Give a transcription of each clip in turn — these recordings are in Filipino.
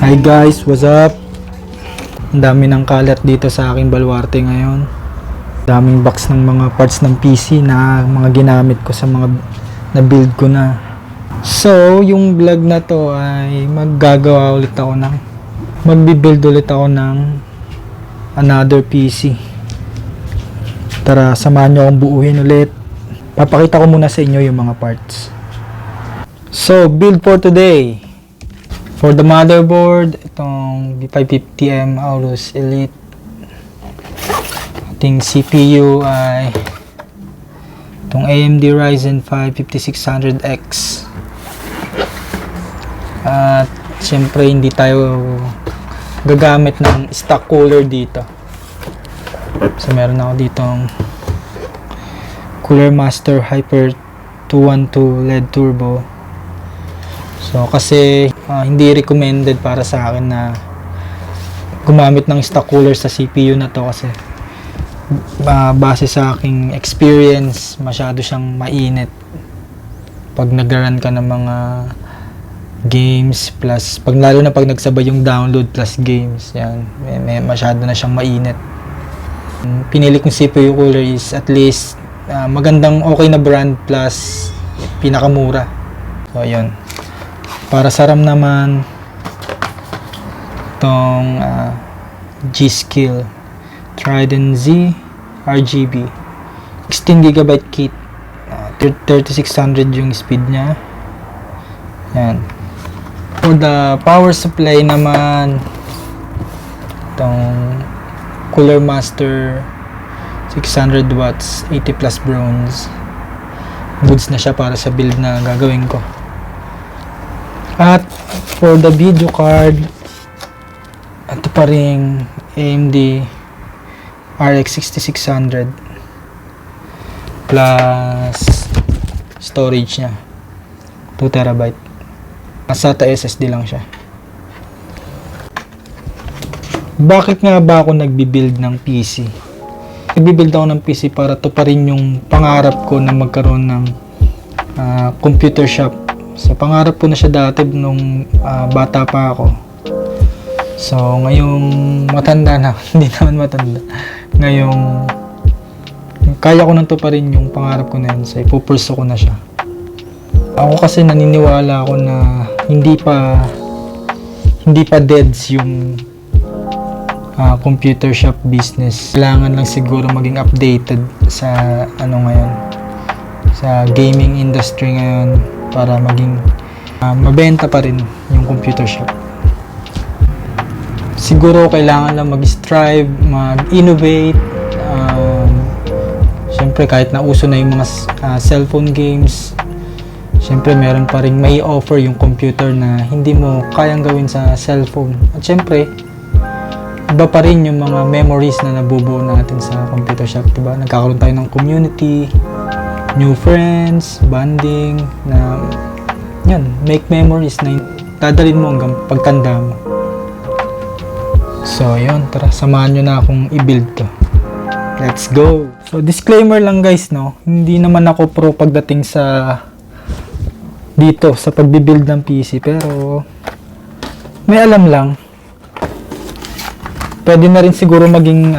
Hi guys, what's up? Ang dami ng kalat dito sa aking baluarte ngayon. Daming box ng mga parts ng PC na mga ginamit ko sa mga na-build ko na. So, yung vlog na to ay magbuild ulit ako ng another PC. Tara, samahan nyo akong buuhin ulit. Papakita ko muna sa inyo yung mga parts. So, build for today. For the motherboard, itong B550M Aorus Elite. Ating CPU ay itong AMD Ryzen 5 5600X. At syempre hindi tayo gagamit ng stock cooler dito. So meron ako ditong Cooler Master Hyper 212 LED Turbo. So kasi hindi recommended para sa akin na gumamit ng stock cooler sa CPU na to kasi base sa aking experience masyado siyang mainit pag nag-run ka ng mga games plus lalo na pag nagsabay yung download plus games, yan masyado na siyang mainit. Pinili kong CPU cooler is at least magandang okay na brand plus pinakamura. So yun. Para sa RAM naman, itong G-Skill Trident Z RGB 16GB kit, 3600 yung speed nya. Yan. For the power supply naman, itong Cooler Master 600 watts 80 plus bronze. Goods na siya para sa build na gagawin ko. At for the video card, ito pa ring AMD RX 6600 plus storage nya 2TB. SATA SSD lang siya. Bakit nga ba ako nagbi-build ng PC? Nagbi-build ako ng PC para tuparin yung pangarap ko na magkaroon ng computer shop. So, pangarap ko na siya dati nung bata pa ako. So, ngayong matanda na, hindi naman matanda. Ngayong kaya ko nang tuparin yung pangarap ko na yun. So, ipupurso ko na siya. Ako kasi naniniwala ako na hindi pa deads yung computer shop business. Kailangan lang siguro maging updated sa ngayon. Sa gaming industry ngayon. Para maging mabenta pa rin yung computer shop. Siguro kailangan lang mag-strive, mag-innovate. Siyempre kahit na uso na yung mga cellphone games, siyempre meron pa rin may offer yung computer na hindi mo kayang gawin sa cellphone. At siyempre, iba pa rin yung mga memories na nabubuo natin sa computer shop, diba? Nagkakaroon tayo ng community, new friends, bonding, na yan, make memories na dadalhin mo hanggang pagtanda mo. So yun, tara, samahan nyo na akong i-build to. Let's go! So disclaimer lang guys, no, hindi naman ako pro pagdating sa dito sa pagbi-build ng PC, pero may alam lang. Pwede na rin siguro maging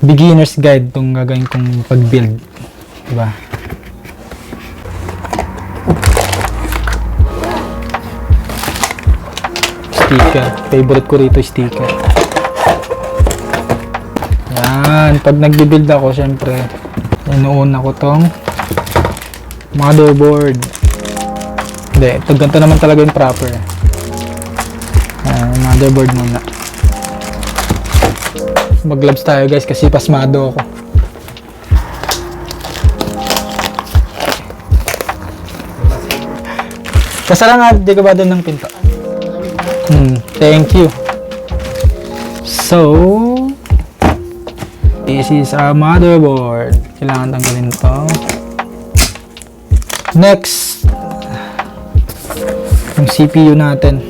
beginner's guide tong gagawin kong pag-build. Diba? Sticker. Favorite ko rito sticker. Yan. Pag nagbi-build ako, syempre, inuuna ko tong motherboard. Hindi. Ganito naman talaga yung proper. Motherboard muna. Mag-gloves tayo guys kasi pasmado ako. Kasara nga, di ka ba doon ng pinto? Thank you. So, this is our motherboard. Kailangan tanggalin to. Next, yung CPU natin.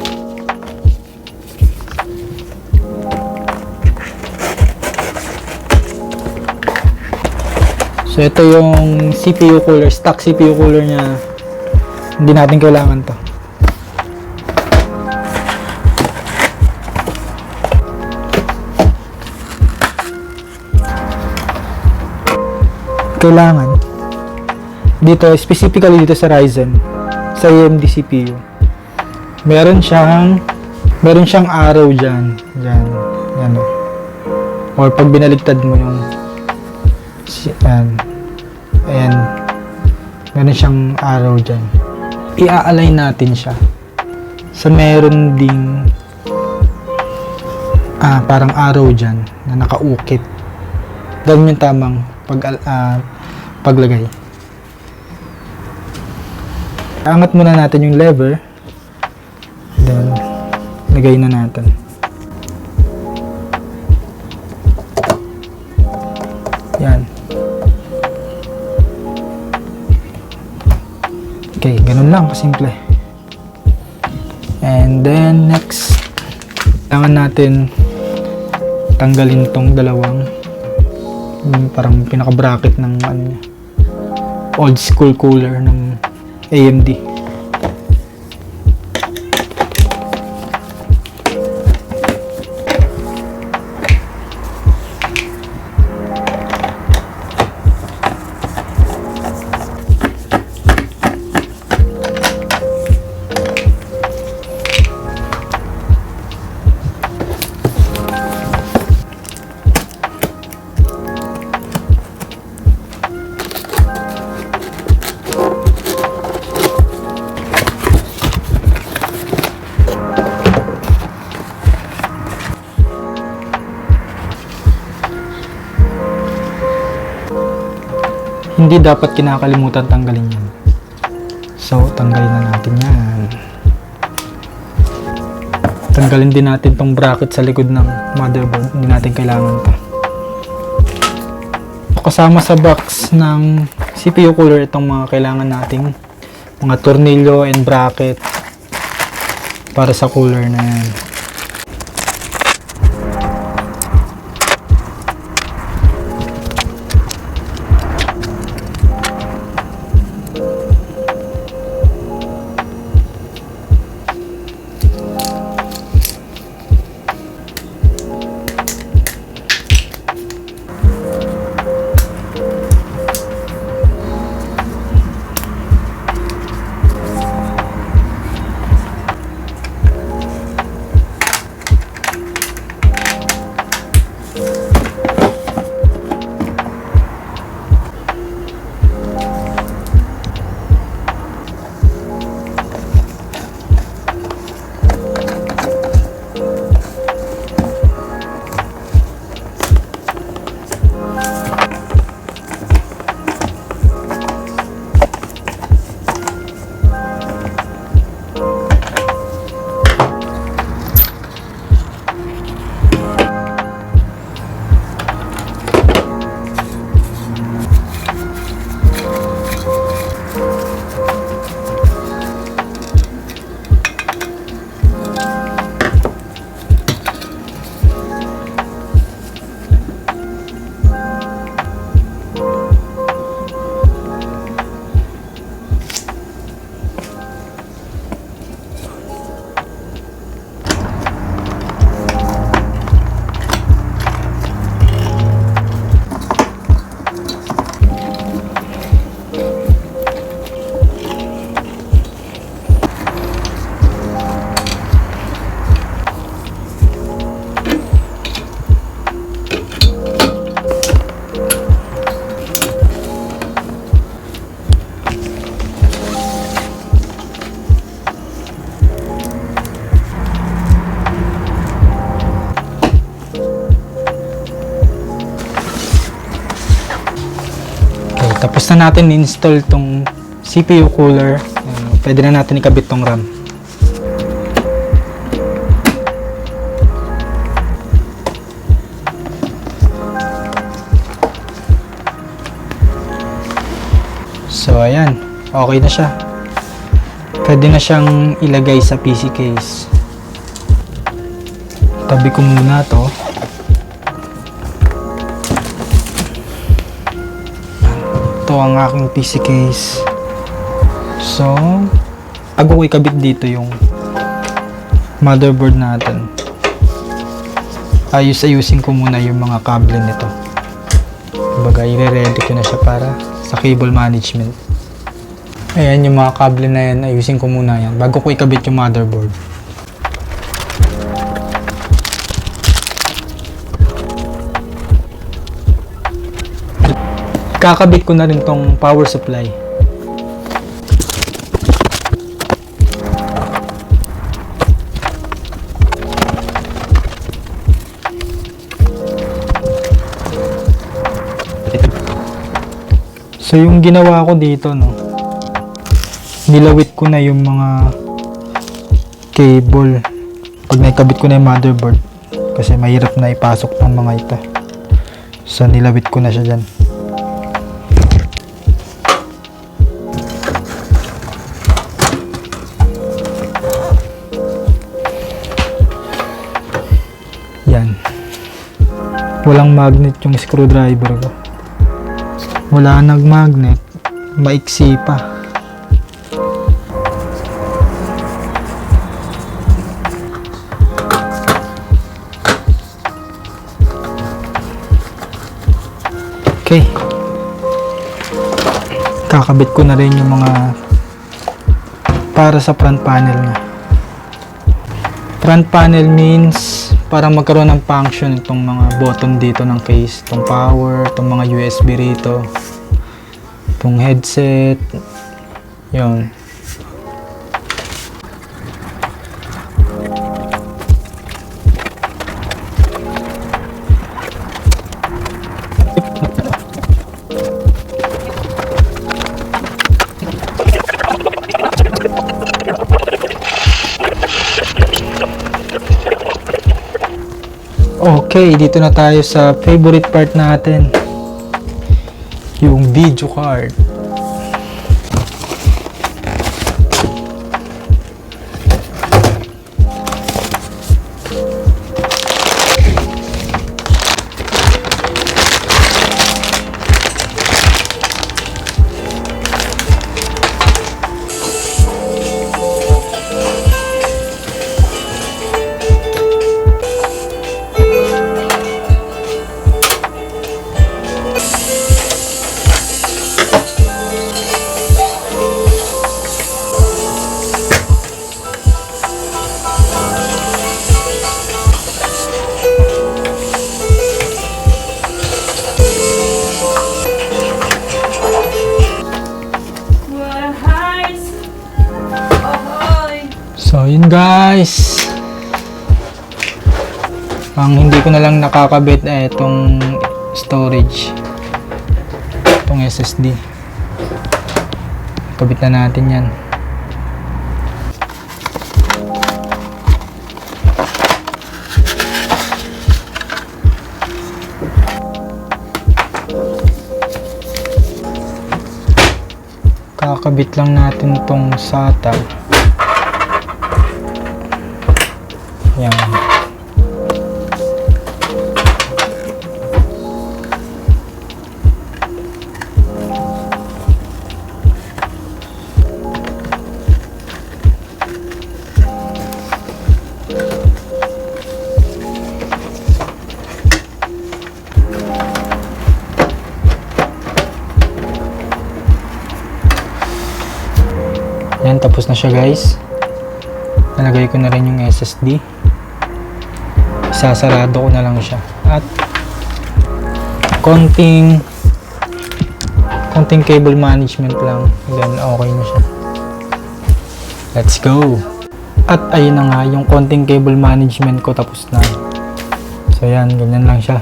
So, ito yung CPU cooler, stock CPU cooler niya. Hindi natin kailangan to. kailangan dito, specifically dito sa Ryzen, sa AMD CPU, meron siyang arrow dyan, yan o. Or pag binaligtad mo yung ayan, meron siyang arrow dyan. I-align natin siya sa meron ding parang arrow dyan na nakaukit. Ganun yung tamang paglagay. Angat muna natin yung lever, then lagay na natin. Yan. Okay, ganun lang kasimple. And then next, kailangan natin tanggalin tong dalawang parang pinaka-bracket ng old school cooler ng AMD. Hindi dapat kinakalimutan tanggalin yan. So, tanggalin na natin yan. Tanggalin din natin tong bracket sa likod ng motherboard. Hindi natin kailangan to. Kasama sa box ng CPU cooler itong mga kailangan nating mga tornilyo and bracket para sa cooler na yan. Tapos na natin install tong CPU cooler. Pwede na natin ikabit tong RAM. So ayan, okay na siya. Pwede na siyang ilagay sa PC case. Tabi ko muna to. Ito ang aking PC case. So, bago ko ikabit dito yung motherboard natin, ayusin ko muna yung mga kable nito. Kumbaga, i-ready ko na siya para sa cable management. Ayan yung mga kable na yan, ayusin ko muna yan bago ko ikabit yung motherboard. Kakabit ko na rin tong power supply. So yung ginawa ko dito, no, nilawit ko na yung mga cable pag naikabit ko na yung motherboard kasi mahirap na ipasok ng mga ito. So nilawit ko na siya dyan. Yan. Walang magnet yung screwdriver ko. Wala nag-magnet, maiksi pa. Okay. Kakabit ko na rin yung mga para sa front panel na. Front panel means para magkaroon ng function itong mga button dito ng case, itong power, itong mga USB rito, itong headset, yun. Okay, dito na tayo sa favorite part natin, yung video card. So yun guys, ang hindi ko na lang nakakabit ay itong storage, itong SSD. Kabit na natin yan. Kakabit lang natin itong SATA. Yan. Yan, tapos na siya guys. Nalagay ko na rin yung SSD. Sasarado ko na lang siya at konting cable management lang, then okay na siya. Let's go. At ayun na nga, yung konting cable management ko tapos na. So yan, ganyan lang siya.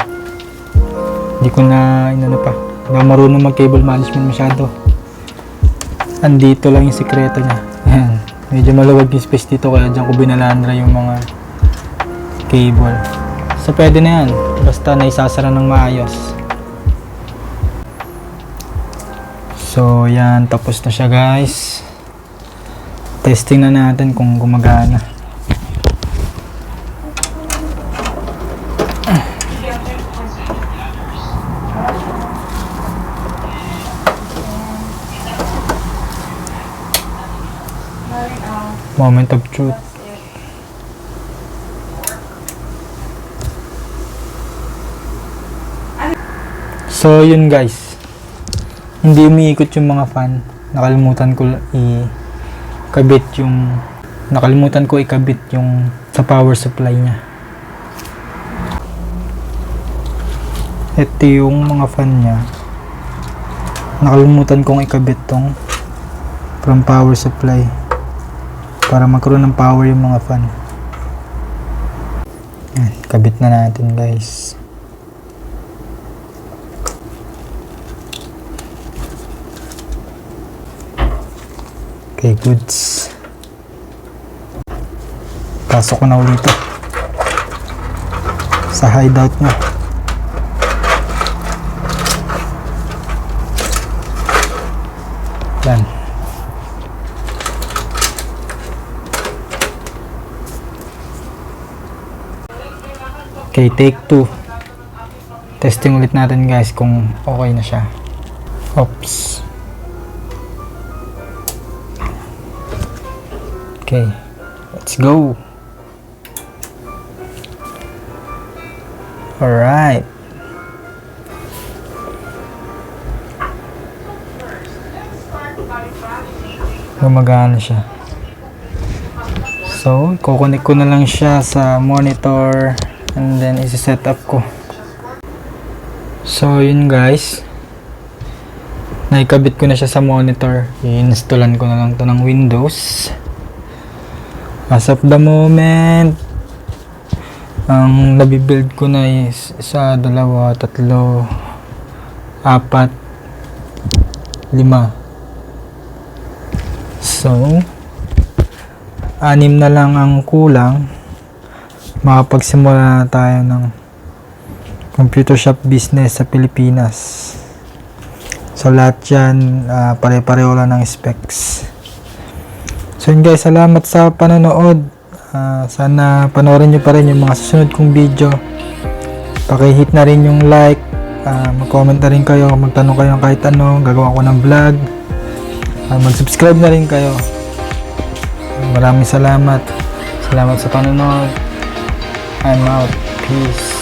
Hindi ko na inano pa, hindi ako marunong mag cable management masyado. Andito lang yung sikreto niya. Ayan, medyo maluwag yung space dito kaya dyan ko binalandra yung mga cable. So pwede na yan basta naisasara ng maayos. So yan, tapos na siya guys. Testing na natin kung gumagana. Moment of truth. So yun guys, hindi umiikot yung mga fan. Nakalimutan ko ikabit yung sa power supply niya. Ito yung mga fan niya. Nakalimutan kong ikabit tong from power supply para magkaroon ng power yung mga fan. Yan, kabit na natin guys. Okay, goods. Pasok ko na ulit ito sa hideout niya. Yan. Okay, take 2. Testing ulit natin guys kung okay na siya. Oops. Okay, let's go. Alright. Gumagana siya. So, kukonek ko na lang siya sa monitor and then isi-set up ko. So, yun guys. Naikabit ko na siya sa monitor. I-installan ko na lang to ng Windows. As of the moment, ang nabibuild ko na is 1, 2, 3, 4, 5. So, 6 na lang ang kulang. Makapagsimula na tayo ng computer shop business sa Pilipinas. So, lahat yan, pare-pareho lang ng specs. So yun guys, salamat sa panonood. Sana panoorin nyo pa rin yung mga susunod kong video. Paki-hit na rin yung like, mag-comment na rin kayo, magtanong kayo ng kahit ano, gagawa ko ng vlog. Mag-subscribe na rin kayo. Maraming salamat. Salamat sa panonood. I'm out. Peace.